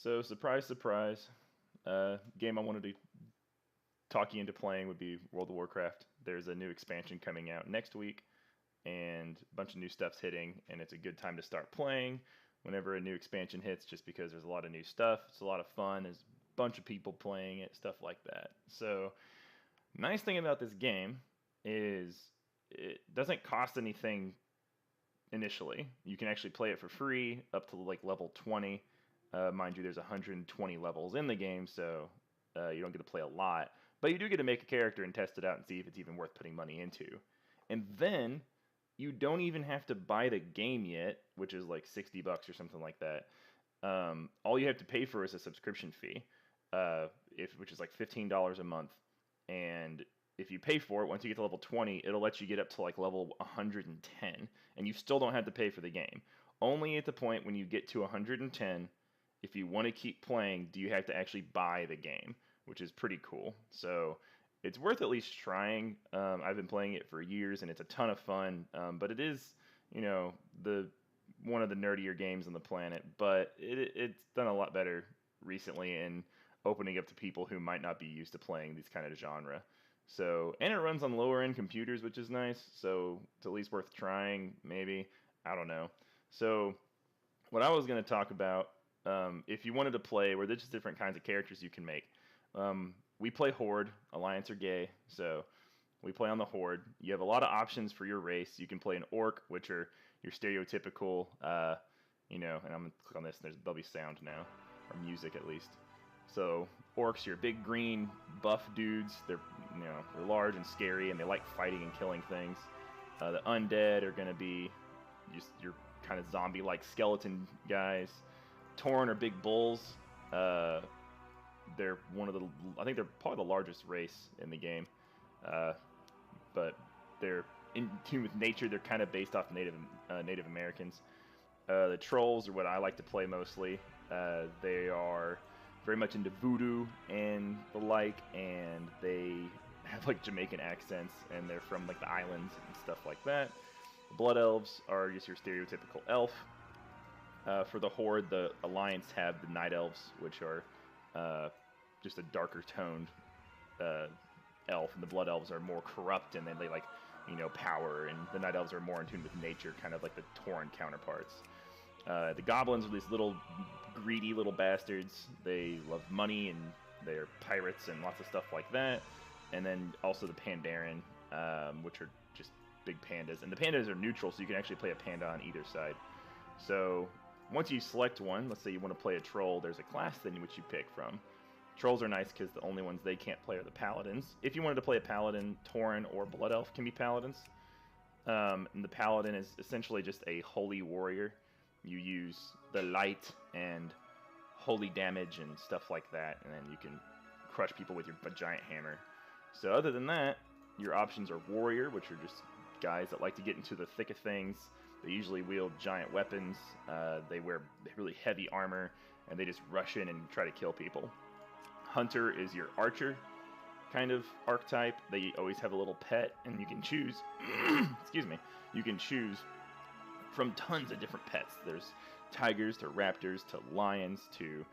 So, surprise, surprise. Game I wanted to talk you into playing would be World of Warcraft. There's a new expansion coming out next week, and a bunch of new stuff's hitting, and it's a good time to start playing whenever a new expansion hits, just because there's a lot of new stuff. It's a lot of fun. There's a bunch of people playing it, stuff like that. So, nice thing about this game is it doesn't cost anything initially. You can actually play it for free up to like level 20. Mind you, there's 120 levels in the game, so you don't get to play a lot. But you do get to make a character and test it out and see if it's even worth putting money into. And then you don't even have to buy the game yet, which is like $60 or something like that. All you have to pay for is a subscription fee, which is like $15 a month. And if you pay for it, once you get to level 20, it'll let you get up to like level 110, and you still don't have to pay for the game. Only at the point when you get to 110, if you want to keep playing, do you have to actually buy the game, which is pretty cool. So it's worth at least trying. I've been playing it for years, and it's a ton of fun. But it is, the one of the nerdier games on the planet. But it's done a lot better recently in opening up to people who might not be used to playing these kind of genre. So, and it runs on lower end computers, which is nice. So it's at least worth trying, maybe. I don't know. So, what I was going to talk about, if you wanted to play, where there's just different kinds of characters you can make. We play Horde, Alliance or Gay, so we play on the Horde. You have a lot of options for your race. You can play an Orc, which are your stereotypical, and I'm going to click on this, and there'll be sound now, or music at least. So orcs, your big green buff dudes. They're large and scary, and they like fighting and killing things. The undead are going to be just your kind of zombie-like skeleton guys. Tauren are big bulls. They're I think they're probably the largest race in the game. But they're in tune with nature. They're kind of based off Native Americans. The trolls are what I like to play mostly. They are very much into voodoo and the like, and they have like Jamaican accents, and they're from like the islands and stuff like that. The blood elves are just your stereotypical elf. For the Horde, the Alliance have the night elves, which are just a darker toned elf, and the blood elves are more corrupt, and then they like power, and the night elves are more in tune with nature, kind of like the Tauren counterparts. The goblins are these little greedy little bastards. They love money, and they're pirates and lots of stuff like that. And then also the Pandaren, which are just big pandas. And the pandas are neutral, so you can actually play a panda on either side. So once you select one, let's say you want to play a troll, there's a class then which you pick from. Trolls are nice because the only ones they can't play are the paladins. If you wanted to play a paladin, Tauren or blood elf can be paladins. And the paladin is essentially just a holy warrior. You use the light and holy damage and stuff like that, and then you can crush people with your giant hammer. So other than that, your options are warrior, which are just guys that like to get into the thick of things. They usually wield giant weapons. They wear really heavy armor, and they just rush in and try to kill people. Hunter is your archer kind of archetype. They always have a little pet, and you can choose excuse me, you can choose from tons of different pets. There's tigers to raptors to lions to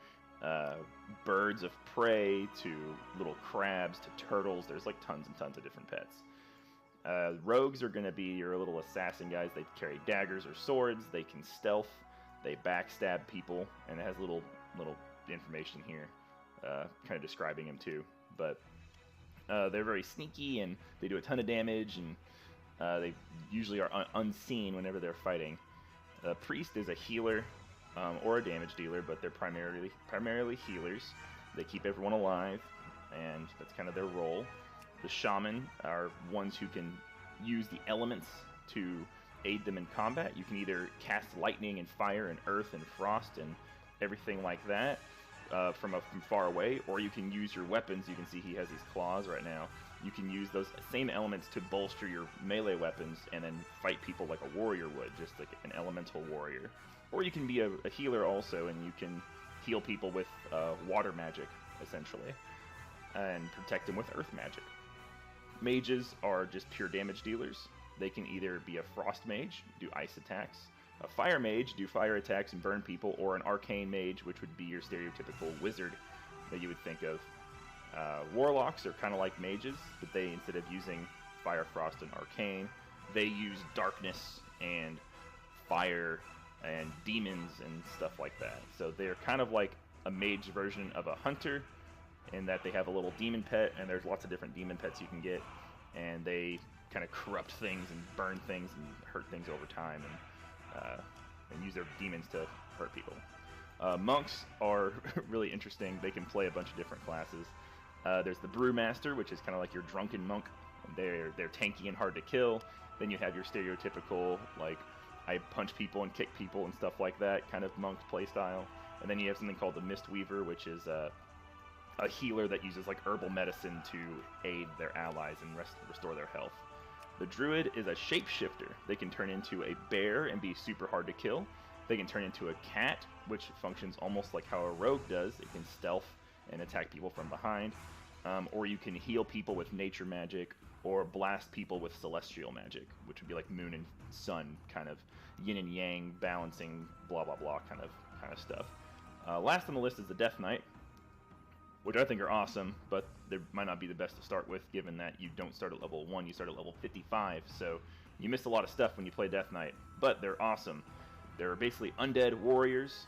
birds of prey to little crabs to turtles. There's like tons and tons of different pets. Rogues are going to be your little assassin guys. They carry daggers or swords. They can stealth. They backstab people, and it has little information here, kind of describing them too. But they're very sneaky, and they do a ton of damage, and they usually are unseen whenever they're fighting. A priest is a healer or a damage dealer, but they're primarily healers. They keep everyone alive, and that's kind of their role. The shaman are ones who can use the elements to aid them in combat. You can either cast lightning and fire and earth and frost and everything like that from far away, or you can use your weapons. You can see he has these claws right now. You can use those same elements to bolster your melee weapons and then fight people like a warrior would, just like an elemental warrior. Or you can be a healer also, and you can heal people with water magic, essentially, and protect them with earth magic. Mages are just pure damage dealers. They can either be a frost mage, do ice attacks, A fire mage, do fire attacks and burn people, or an arcane mage, which would be your stereotypical wizard that you would think of. Warlocks are kind of like mages, but they, instead of using fire, frost, and arcane, they use darkness and fire and demons and stuff like that. So they're kind of like a mage version of a hunter, in that they have a little demon pet, and there's lots of different demon pets you can get, and they kind of corrupt things and burn things and hurt things over time, and use their demons to hurt people. Monks are really interesting. They can play a bunch of different classes. There's the Brewmaster, which is kind of like your drunken monk. They're tanky and hard to kill. Then you have your stereotypical, like, I punch people and kick people and stuff like that kind of monk playstyle. And then you have something called the Mistweaver, which is a healer that uses like herbal medicine to aid their allies and restore their health. The Druid is a shapeshifter. They can turn into a bear and be super hard to kill. They can turn into a cat, which functions almost like how a rogue does. It can stealth and attack people from behind. Or you can heal people with nature magic, or blast people with celestial magic, which would be like moon and sun, kind of yin and yang, balancing, blah blah blah kind of stuff. Last on the list is the Death Knight, which I think are awesome, but they might not be the best to start with, given that you don't start at level 1, you start at level 55, so you miss a lot of stuff when you play Death Knight, but they're awesome. They're basically undead warriors,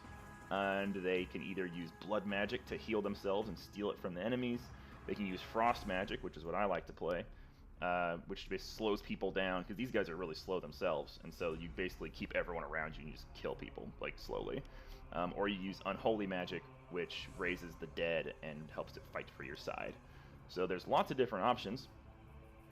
and they can either use blood magic to heal themselves and steal it from the enemies. They can use frost magic, which is what I like to play, which basically slows people down, because these guys are really slow themselves, and so you basically keep everyone around you and you just kill people, like, slowly. Or you use unholy magic, which raises the dead and helps it fight for your side. So there's lots of different options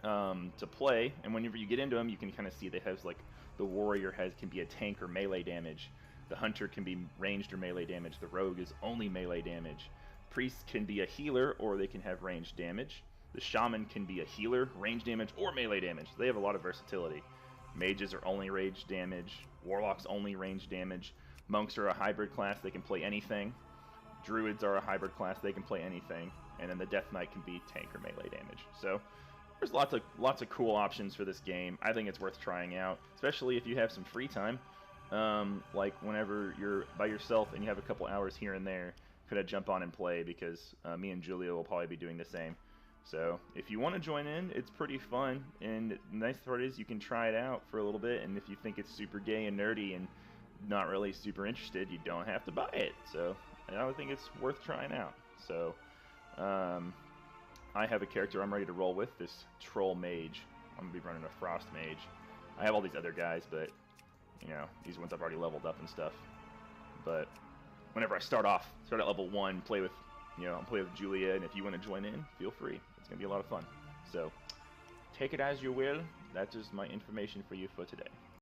to play, and whenever you get into them, you can kind of see they have, like, the warrior can be a tank or melee damage, the hunter can be ranged or melee damage, the rogue is only melee damage, priest can be a healer, or they can have ranged damage, the shaman can be a healer, range damage, or melee damage. They have a lot of versatility. Mages are only range damage, warlocks only range damage, monks are a hybrid class, they can play anything. Druids are a hybrid class, they can play anything. And then the Death Knight can be tank or melee damage. So there's lots of cool options for this game. I think it's worth trying out, especially if you have some free time. Like whenever you're by yourself and you have a couple hours here and there, could I jump on and play, because me and Julia will probably be doing the same. So if you want to join in, it's pretty fun, and the nice part is you can try it out for a little bit, and if you think it's super gay and nerdy and not really super interested, you don't have to buy it. So I think it's worth trying out. So I have a character I'm ready to roll with, this Troll Mage. I'm going to be running a Frost Mage. I have all these other guys, but, you know, these ones I've already leveled up and stuff. But whenever I start at level 1, play with Julia, and if you want to join in, feel free. It's going to be a lot of fun. So take it as you will. That is my information for you for today.